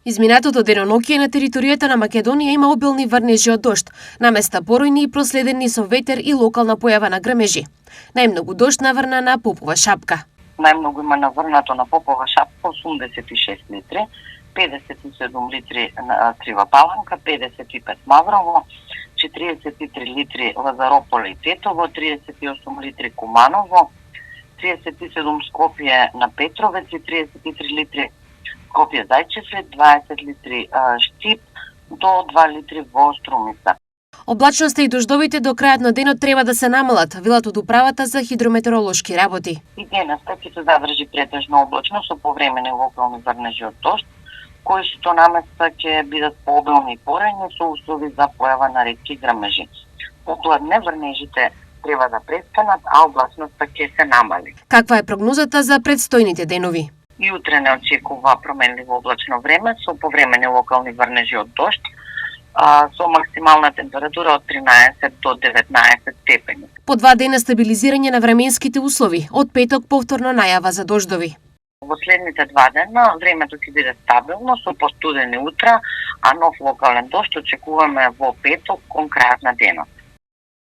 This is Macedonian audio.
Изминатото деноноќе на територијата на Македонија има обилни врнежи од дожд, наместа поројни и проследени со ветер и локална појава на грмежи. Најмногу дожд наврна на Попова шапка. Најмногу има наврнато на Попова шапка 86 литри, 57 литри на Крива Паланка, 55 Маврово, 43 литри Лазарополе и Тетово, 38 литри Куманово, 37 Скопје на Петровец и 33 литри Скопје Зајчевле, 20 литри Штип до 2 литри во Струмица. Облачноста и дождовите до крајот на денот треба да се намалат, велат од управата за хидрометеоролошки работи. И денес ќе се задржи претежно облачно со повремени локални врнежи од дожд, кои што наместа ќе бидат пообилни и порејни со услови за појава на ретки грмежи. Попладне врнежите треба да престанат, а облачноста ќе се намали. Каква е прогнозата за предстојните денови? И утре не очекува променливо облачно време со повремени локални врнежи од дожд, со максимална температура од 13 до 19 степени. По 2 дена стабилизирање на временските услови, од петок повторно најава за дождови. Во следните 2 дена времето ќе биде стабилно со постудени утра, а нов локален дожд очекуваме во петок кон крајот на денот.